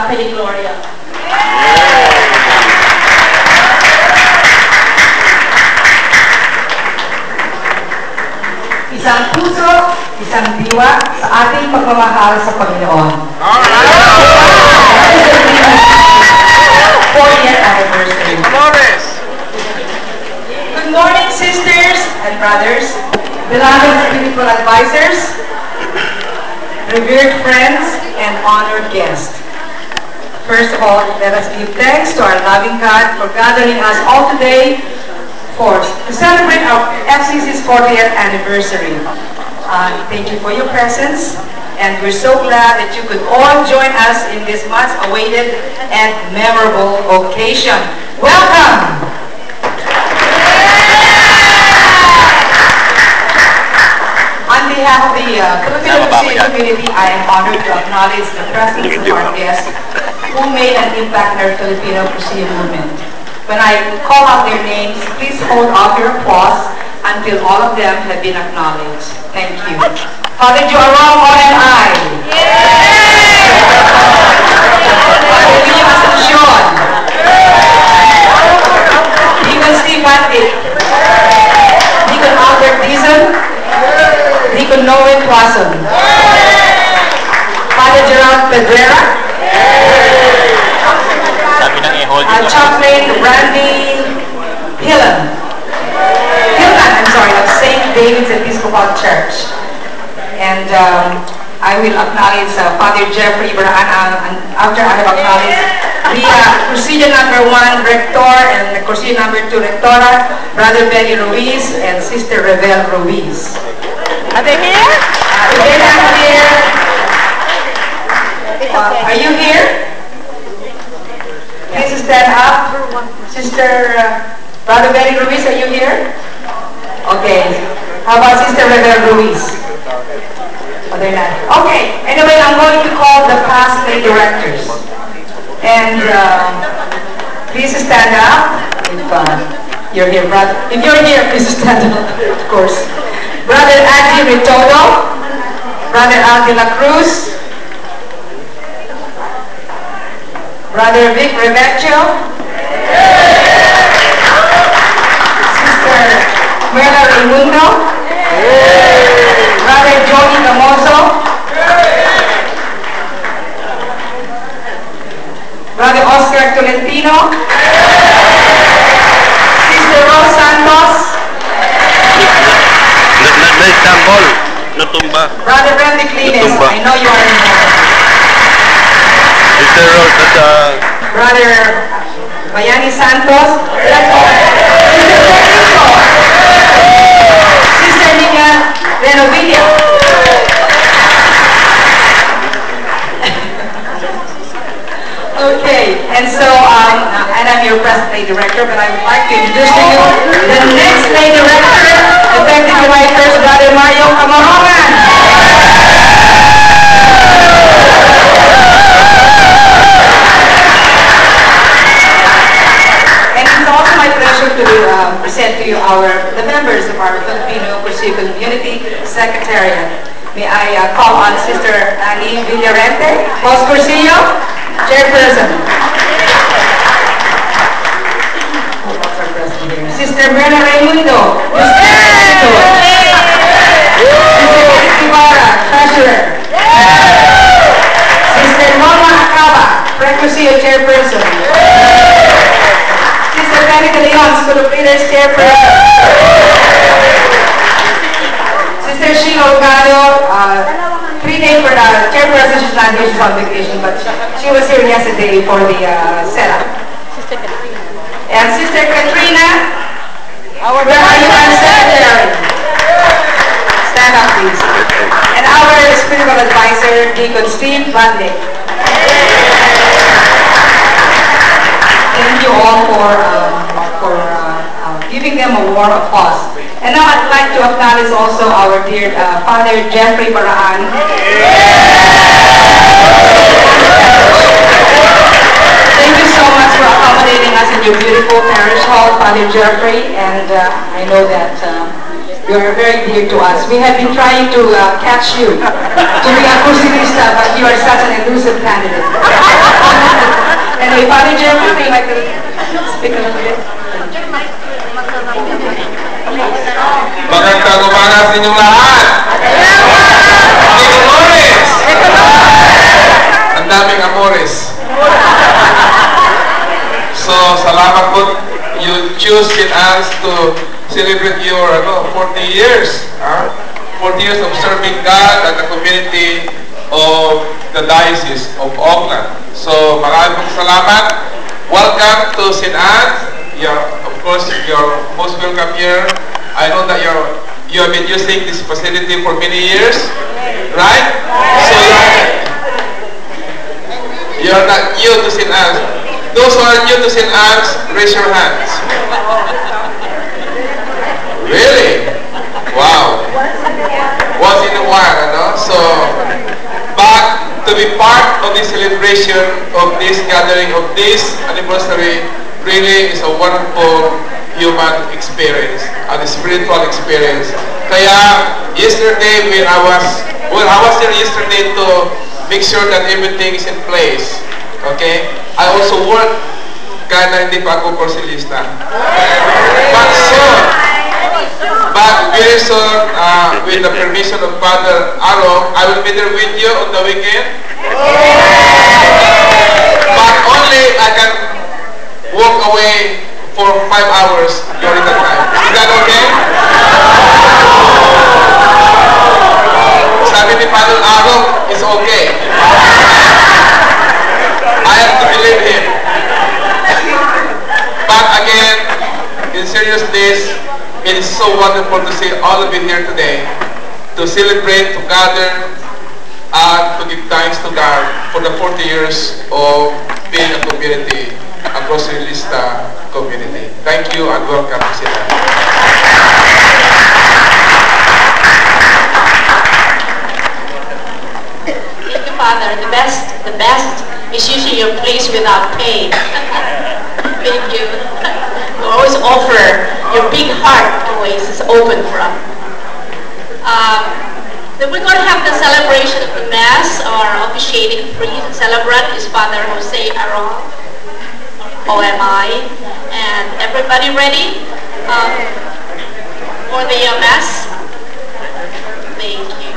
kay Gloria. Isang puso, isang diwa sa ating pagmamahal sa Panginoon. 40th anniversary. Good morning, sisters and brothers, beloved spiritual advisors, revered friends, and honored guests. First of all, let us give thanks to our loving God for gathering us all today to celebrate our FCC's 40th anniversary. Thank you for your presence, and we're so glad that you could all join us in this much-awaited and memorable occasion. Welcome! On behalf of the Filipino Christian community, I am honored to acknowledge the presence of our guests who made an impact in our Filipino Christian movement. When I call out their names, please hold off your applause until all of them have been acknowledged. Thank you. Father Joarong OMI. Father William Asuncion. Deacon Steve Bandik. Deacon Albert Dizon. Deacon Noel Tuason. Father Gerald Pedrera. Chaplain Randy Hillan, I'm sorry, of St. David's Episcopal Church. And I will acknowledge Father Jeffrey Baraan, and after I have acknowledged the Crucedia number 1 Rector and the Crucedia number 2 Rectora, Brother Benny Ruiz and Sister Revel Ruiz. Are they here? They're not here. Are you here? Please stand up. Sister Brother Benny Ruiz, are you here? Okay. How about Sister Revel Ruiz? Oh, they're not. Okay. Anyway, I'm going to call the past lay directors. And please stand up if you're here, brother. If you're here, please stand up, of course. Brother Adi Ritodo, Brother Al de la Cruz, Brother Vic Revecchio, Sister Merla Raimundo, Brother Johnny Camoso, Brother Oscar Tolentino, Sister Rose Santos, Brother Randy Clines, I know you are in here. Brother Bayani Santos, Sister Nika Renovilla, okay, and so and I'm your present lay director, but I would like to introduce to you the next lay director, effective July 1st, Brother Mario Camarongan. To present to you the members of our Filipino Christian Community Secretariat. May I call on Sister Annie Villarente, Host Cursillo, Chairperson. Sister Merla Raimundo, Sister Ibarra, Treasurer. Sister Norma Acaba, Precursillo Chairperson. Sister Penny De Leon, School of Leaders Chairperson. Sister Sheila Ogado, 3-day for the chairperson. She's not here, she's on vacation, but she was here yesterday for the setup. And Sister Katrina, where are you, our secretary? Stand up, please. And our spiritual advisor, Deacon Steve Bandik. Thank you all for giving them a warm applause. And now I'd like to acknowledge also our dear Father Jeffrey Baraan. Thank you so much for accommodating us in your beautiful parish hall, Father Jeffrey. And I know that You are very dear to us. We have been trying to catch you to be a Cursilista, but you are such an elusive candidate. Anyway, Father Jeremy, would you like to speak a little bit? Magandang umaga sa inyong lahat! Amores! Ang daming amores. So, salamat po. You choose St. Anne's to celebrate your 40 years. 40 years of serving God at the community of the Diocese of Auckland. So, maraming salamat. Welcome to St. Anne's. Of course, you're most welcome here. I know that you have been using this facility for many years, right? So you're not new to St. Anne's. Those who are new to St. Anne's, raise your hands. Really? Wow. Once in a while, no? So, but to be part of this celebration of this gathering of this anniversary really is a wonderful human experience and a spiritual experience. Kaya yesterday when I was there yesterday to make sure that everything is in place. Okay? I also work kahit na hindi pa ako Cursilista. But very soon, with the permission of Father Aro, I will be there with you on the weekend. But only I can walk away for 5 hours during the time. Is that okay? Sabi ni Father Aro, it's okay. I have to believe him. But again, in seriousness, it is so wonderful to see all of you here today to celebrate, to gather, and to give thanks to God for the 40 years of being a community, a Cursilista community. Thank you and welcome to St. Anne's. Thank you, Father. The best is usually your place without pain. Thank you. You always offer your big heart, always is open from. Then we're going to have the celebration of the Mass. Our officiating priest and celebrant is Father Jose Aron, OMI. And everybody ready for the Mass? Thank you.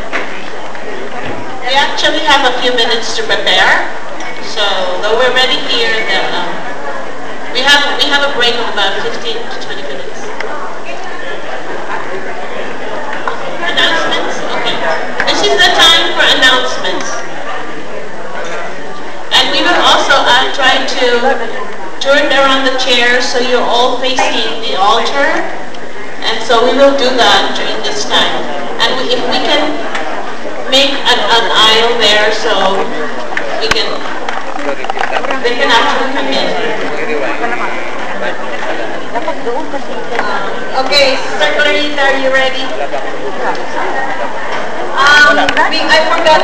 We actually have a few minutes to prepare. So, though we're ready here, we have a break of about 15 to 20 minutes. Announcements? Okay. This is the time for announcements. And we will also try to turn around the chairs so you're all facing the altar. And so we will do that during this time. And if we can make an aisle there so they can actually come in. Okay, Sister Clarita, are you ready? I forgot.